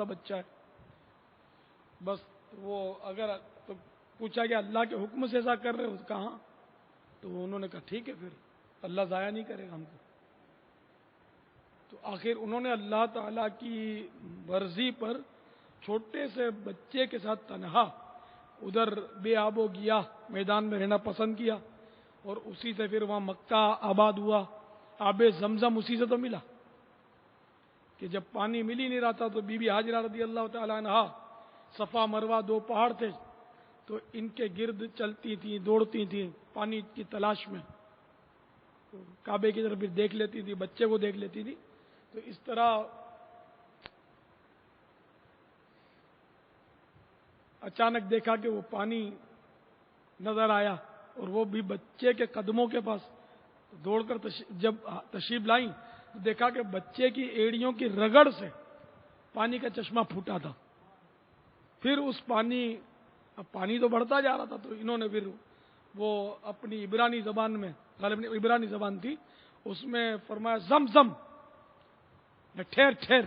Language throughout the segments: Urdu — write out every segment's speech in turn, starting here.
بچہ ہے بس وہ اگر تو پوچھا کہ اللہ کے حکم سے ایسا کر رہے ہو کہاں، تو انہوں نے کہا ٹھیک ہے پھر اللہ ضائع نہیں کرے گا ہم کو۔ تو آخر انہوں نے اللہ تعالیٰ کی مرضی پر چھوٹے سے بچے کے ساتھ تنہا ادھر بے آب و گیا میدان میں رہنا پسند کیا، اور اسی سے پھر وہاں مکہ آباد ہوا۔ آب زمزم اسی سے تو ملا کہ جب پانی مل ہی نہیں رہا تھا تو بی بی حاجرہ رضی اللہ تعالیٰ عنہا، صفا مروہ دو پہاڑ تھے، تو ان کے گرد چلتی تھیں دوڑتی تھیں پانی کی تلاش میں، تو کعبے کی طرف دیکھ لیتی تھی، بچے کو دیکھ لیتی تھی۔ تو اس طرح اچانک دیکھا کہ وہ پانی نظر آیا اور وہ بھی بچے کے قدموں کے پاس، دوڑ کر جب تشریف لائیں تو دیکھا کہ بچے کی ایڑیوں کی رگڑ سے پانی کا چشمہ پھوٹا تھا۔ پھر اس پانی تو بڑھتا جا رہا تھا، تو انہوں نے پھر وہ اپنی عبرانی زبان میں، غالباً عبرانی زبان تھی، اس میں فرمایا زمزم، ٹھہر ٹھہر،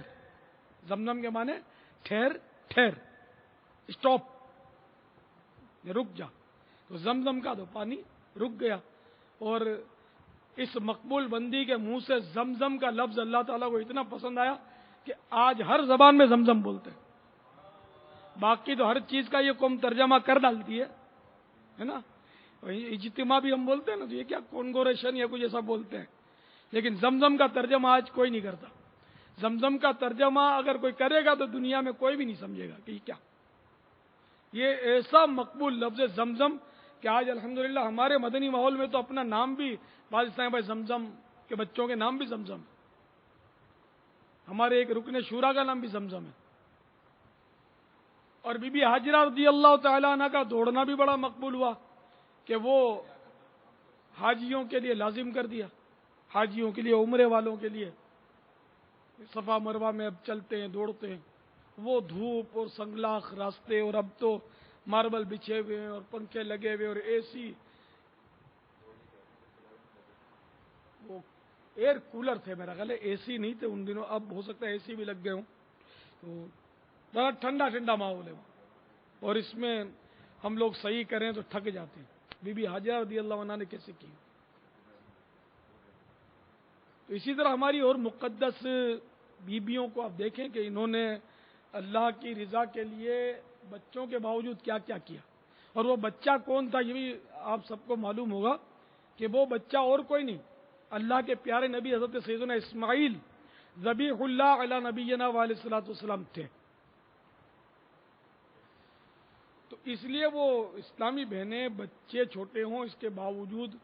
زمزم کے معنی ٹھہر ٹھہر، اسٹاپ، رک جا۔ تو زمزم کا تو پانی رک گیا، اور اس مقبول بندی کے منہ سے زمزم کا لفظ اللہ تعالیٰ کو اتنا پسند آیا کہ آج ہر زبان میں زمزم بولتے ہیں۔ باقی تو ہر چیز کا یہ قوم ترجمہ کر ڈالتی ہے نا، اجتماع بھی ہم بولتے ہیں نا، تو یہ کیا کانگوریشن یا کچھ ایسا بولتے ہیں، لیکن زمزم کا ترجمہ آج کوئی نہیں کرتا۔ زمزم کا ترجمہ اگر کوئی کرے گا تو دنیا میں کوئی بھی نہیں سمجھے گا کہ یہ کیا، یہ ایسا مقبول لفظ ہے زمزم کہ آج الحمدللہ ہمارے مدنی ماحول میں تو اپنا نام بھی پاکستان بھائی زمزم کے بچوں کے نام بھی زمزم ہے، ہمارے ایک رکن شورا کا نام بھی زمزم ہے، اور بی بی حاجرہ رضی اللہ تعالیٰ عنہ کا دوڑنا بھی بڑا مقبول ہوا کہ وہ حاجیوں کے لیے لازم کر دیا، حاجیوں کے لیے، عمرے والوں کے لیے صفا مروہ میں اب چلتے ہیں دوڑتے ہیں، وہ دھوپ اور سنگلاخ راستے، اور اب تو ماربل بچھے ہوئے ہیں اور پنکھے لگے ہوئے اور اے سی، وہ ایئر کولر تھے میرا خیال ہے، اے سی نہیں تھے ان دنوں، اب ہو سکتا ہے اے سی بھی لگ گئے ہوں، تو بڑا ٹھنڈا ٹھنڈا ماحول ہے، اور اس میں ہم لوگ صحیح کریں تو تھک جاتے ہیں۔ بی بی حاجرہ رضی اللہ عنہ نے کیسے کی؟ تو اسی طرح ہماری اور مقدس بیبیوں کو آپ دیکھیں کہ انہوں نے اللہ کی رضا کے لیے بچوں کے باوجود کیا کیا کیا، اور وہ بچہ کون تھا یہ بھی آپ سب کو معلوم ہوگا کہ وہ بچہ اور کوئی نہیں، اللہ کے پیارے نبی حضرت سیدنا اسماعیل ذبیح اللہ علی نبینا علیہ الصلوۃ والسلام تھے۔ تو اس لیے وہ اسلامی بہنیں بچے چھوٹے ہوں اس کے باوجود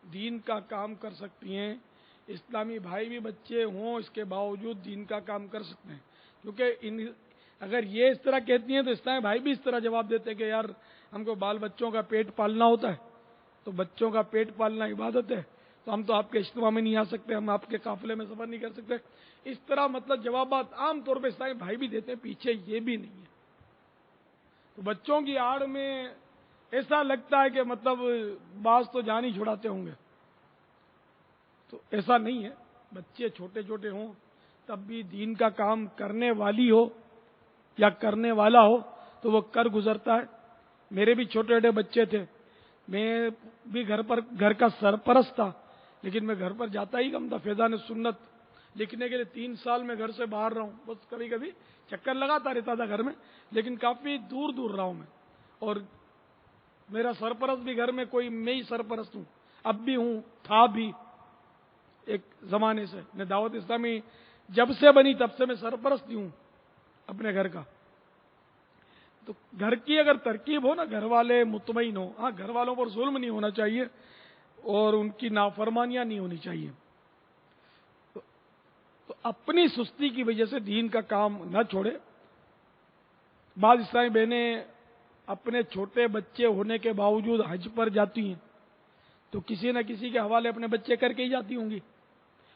دین کا کام کر سکتی ہیں، اسلامی بھائی بھی بچے ہوں اس کے باوجود دین کا کام کر سکتے ہیں، کیونکہ اگر یہ اس طرح کہتی ہیں تو اسلامی بھائی بھی اس طرح جواب دیتے ہیں کہ یار ہم کو بال بچوں کا پیٹ پالنا ہوتا ہے، تو بچوں کا پیٹ پالنا عبادت ہے، تو ہم تو آپ کے اجتماع میں نہیں آ سکتے، ہم آپ کے قافلے میں سفر نہیں کر سکتے، اس طرح مطلب جوابات عام طور پہ اسلامی بھائی بھی دیتے ہیں، پیچھے یہ بھی نہیں ہے۔ تو بچوں کی آڑ میں ایسا لگتا ہے کہ مطلب بعض تو جان ہی چھڑاتے ہوں گے، تو ایسا نہیں ہے، بچے چھوٹے چھوٹے ہوں تب بھی دین کا کام کرنے والی ہو یا کرنے والا ہو تو وہ کر گزرتا ہے۔ میرے بھی چھوٹے چھوٹے بچے تھے، میں بھی گھر کا سرپرست تھا، لیکن میں گھر پر جاتا ہی کم تھا، فیضان سنت لکھنے کے لیے 3 سال میں گھر سے باہر رہا ہوں، بس کبھی کبھی چکر لگاتا رہتا تھا گھر میں، لیکن کافی دور دور رہا ہوں میں، اور میرا سرپرست بھی گھر میں کوئی میں ہی سرپرست ہوں، اب بھی ہوں، تھا بھی ایک زمانے سے، میں دعوت اسلامی جب سے بنی تب سے میں سرپرست ہی ہوں اپنے گھر کا۔ تو گھر کی اگر ترکیب ہو نا، گھر والے مطمئن ہو، ہاں گھر والوں پر ظلم نہیں ہونا چاہیے اور ان کی نافرمانیاں نہیں ہونی چاہیے، تو اپنی سستی کی وجہ سے دین کا کام نہ چھوڑے۔ بعض اسلامی بہنیں اپنے چھوٹے بچے ہونے کے باوجود حج پر جاتی ہیں، تو کسی نہ کسی کے حوالے اپنے بچے کر کے ہی جاتی ہوں گی،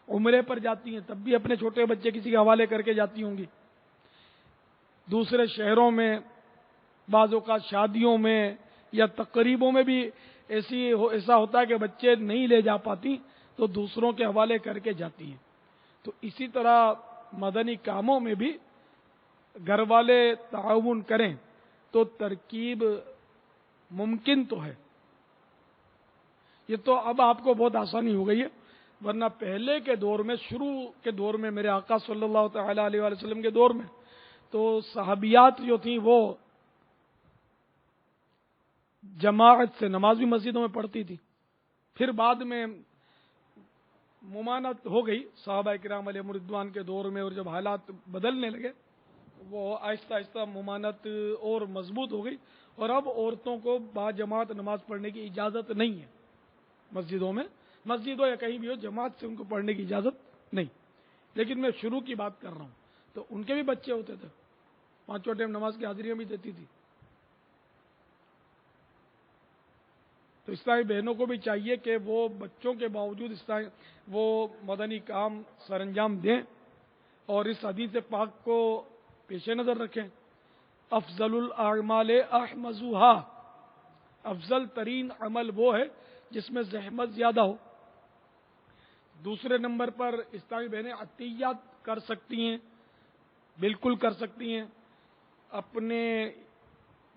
عمرے پر جاتی ہیں تب بھی اپنے چھوٹے بچے کسی کے حوالے کر کے جاتی ہوں گی، دوسرے شہروں میں بعض اوقات شادیوں میں یا تقریبوں میں بھی ایسا ہوتا ہے کہ بچے نہیں لے جا پاتی تو دوسروں کے حوالے کر کے جاتی ہیں۔ تو اسی طرح مدنی کاموں میں بھی گھر والے تعاون کریں تو ترکیب ممکن تو ہے. یہ تو اب آپ کو بہت آسانی ہو گئی ہے، ورنہ پہلے کے دور میں، شروع کے دور میں، میرے آقا صلی اللہ تعالی علیہ وآلہ وسلم کے دور میں تو صحابیات جو تھیں وہ جماعت سے نماز بھی مسجدوں میں پڑھتی تھی. پھر بعد میں ممانعت ہو گئی صحابہ کرام علیہ رضوان کے دور میں، اور جب حالات بدلنے لگے وہ آہستہ آہستہ ممانعت اور مضبوط ہو گئی، اور اب عورتوں کو با جماعت نماز پڑھنے کی اجازت نہیں ہے مسجدوں میں. مسجد ہو یا کہیں بھی ہو، جماعت سے ان کو پڑھنے کی اجازت نہیں. لیکن میں شروع کی بات کر رہا ہوں، تو ان کے بھی بچے ہوتے تھے، 5 ٹائم نماز کی حاضریاں بھی دیتی تھی. تو اسلامی بہنوں کو بھی چاہیے کہ وہ بچوں کے باوجود وہ مدنی کام سر انجام دیں، اور اس حدیث پاک کو پیش نظر رکھیں. افضل الاعمال احمزها، افضل ترین عمل وہ ہے جس میں زحمت زیادہ ہو. دوسرے نمبر پر اسلامی بہنیں عطیات کر سکتی ہیں، بالکل کر سکتی ہیں. اپنے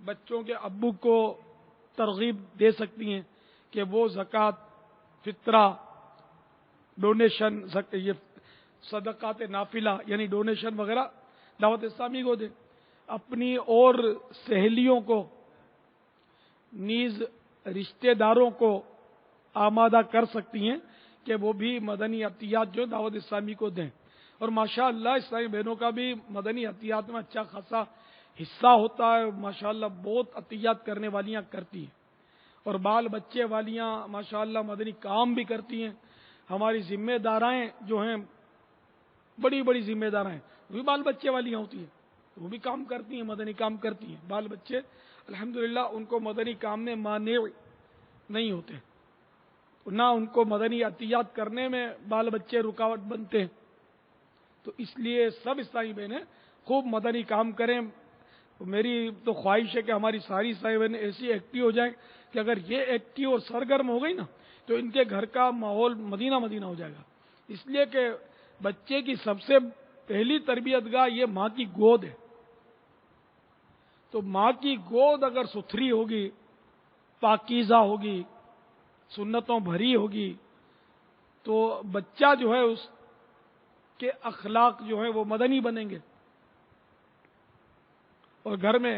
بچوں کے ابو کو ترغیب دے سکتی ہیں کہ وہ زکوٰۃ، فطرہ، ڈونیشن، یہ صدقات نافلہ یعنی ڈونیشن وغیرہ دعوت اسلامی کو دیں. اپنی اور سہیلیوں کو نیز رشتہ داروں کو آمادہ کر سکتی ہیں کہ وہ بھی مدنی عطیات جو دعوت اسلامی کو دیں. اور ماشاءاللہ اسلامی بہنوں کا بھی مدنی عطیات میں اچھا خاصا حصہ ہوتا ہے. ماشاءاللہ بہت عطیات کرنے والیاں کرتی ہیں، اور بال بچے والیاں ماشاءاللہ مدنی کام بھی کرتی ہیں. ہماری ذمہ دارائیں جو ہیں، بڑی بڑی ذمہ دارائیں، وہ بھی بال بچے والیاں ہوتی ہیں، وہ بھی کام کرتی ہیں، مدنی کام کرتی ہیں. بال بچے الحمدللہ ان کو مدنی کام میں مانع نہیں ہوتے، نہ ان کو مدنی عطیات کرنے میں بال بچے رکاوٹ بنتے ہیں. تو اس لیے سب اسلامی بہنیں خوب مدنی کام کریں. میری تو خواہش ہے کہ ہماری ساری اسلامی بہنیں ایسی ایکٹیو ہو جائیں کہ اگر یہ ایکٹیو اور سرگرم ہو گئی نا تو ان کے گھر کا ماحول مدینہ مدینہ ہو جائے گا. اس لیے کہ بچے کی سب سے پہلی تربیت گاہ یہ ماں کی گود ہے. تو ماں کی گود اگر ستھری ہوگی، پاکیزہ ہوگی، سنتوں بھری ہوگی، تو بچہ جو ہے اس کے اخلاق جو ہیں وہ مدنی بنیں گے، اور گھر میں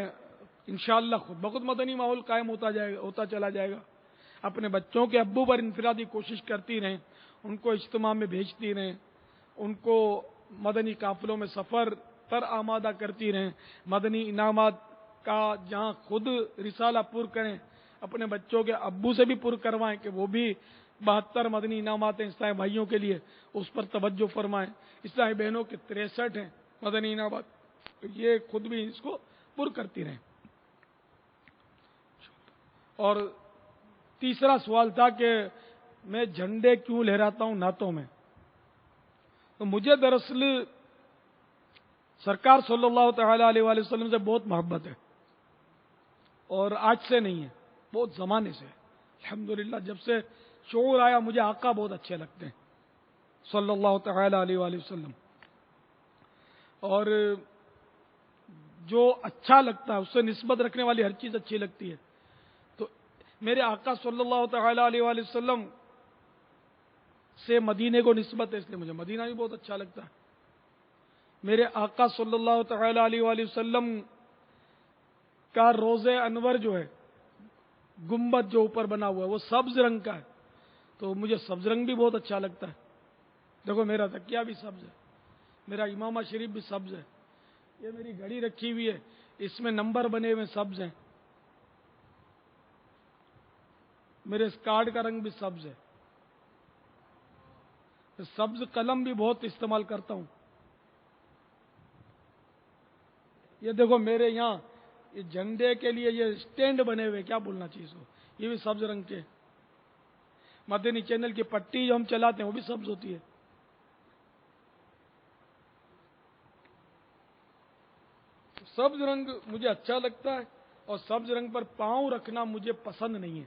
انشاءاللہ خود بخود مدنی ماحول قائم ہوتا چلا جائے گا. اپنے بچوں کے ابو پر انفرادی کوشش کرتی رہیں، ان کو اجتماع میں بھیجتی رہیں، ان کو مدنی قافلوں میں سفر پر آمادہ کرتی رہیں. مدنی انعامات کا جہاں خود رسالہ پر کریں، اپنے بچوں کے ابو سے بھی پر کروائیں کہ وہ بھی 72 مدنی انعامات ہیں اسلامی بھائیوں کے لیے، اس پر توجہ فرمائیں. اسلامی بہنوں کے 63 ہیں مدنی انعامات، تو یہ خود بھی اس کو پر کرتی رہیں. اور تیسرا سوال تھا کہ میں جھنڈے کیوں لہراتا ہوں نعتوں میں. تو مجھے دراصل سرکار صلی اللہ تعالی علیہ وآلہ وسلم سے بہت محبت ہے، اور آج سے نہیں ہے، بہت زمانے سے. الحمدللہ جب سے شعور آیا مجھے آقا بہت اچھے لگتے ہیں صلی اللہ تعالی علیہ وآلہ وسلم. اور جو اچھا لگتا ہے اس سے نسبت رکھنے والی ہر چیز اچھی لگتی ہے. تو میرے آقا صلی اللہ تعالی علیہ وآلہ وسلم سے مدینے کو نسبت ہے، اس لیے مجھے مدینہ بھی بہت اچھا لگتا ہے. میرے آقا صلی اللہ تعالی علیہ وآلہ وسلم کا روض انور جو ہے، گنبد جو اوپر بنا ہوا ہے، وہ سبز رنگ کا ہے، تو مجھے سبز رنگ بھی بہت اچھا لگتا ہے. دیکھو میرا تکیہ بھی سبز ہے، میرا امامہ شریف بھی سبز ہے، یہ میری گھڑی رکھی ہوئی ہے، اس میں نمبر بنے ہوئے سبز ہیں، میرے اس کارڈ کا رنگ بھی سبز ہے. سبز قلم بھی بہت استعمال کرتا ہوں. یہ دیکھو میرے یہاں یہ جھنڈے کے لیے یہ سٹینڈ بنے ہوئے، کیا بولنا چاہیے اس کو، یہ بھی سبز رنگ کے. مدنی چینل کی پٹی جو ہم چلاتے ہیں وہ بھی سبز ہوتی ہے. سبز رنگ مجھے اچھا لگتا ہے، اور سبز رنگ پر پاؤں رکھنا مجھے پسند نہیں ہے.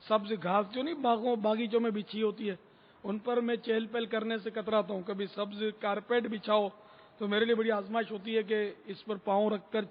سبز گھاس جو نہیں باغیچوں میں بچھی ہوتی ہے، ان پر میں چہل پہل کرنے سے کتراتا ہوں. کبھی سبز کارپیٹ بچھاؤ تو میرے لیے بڑی آزمائش ہوتی ہے کہ اس پر پاؤں رکھ کر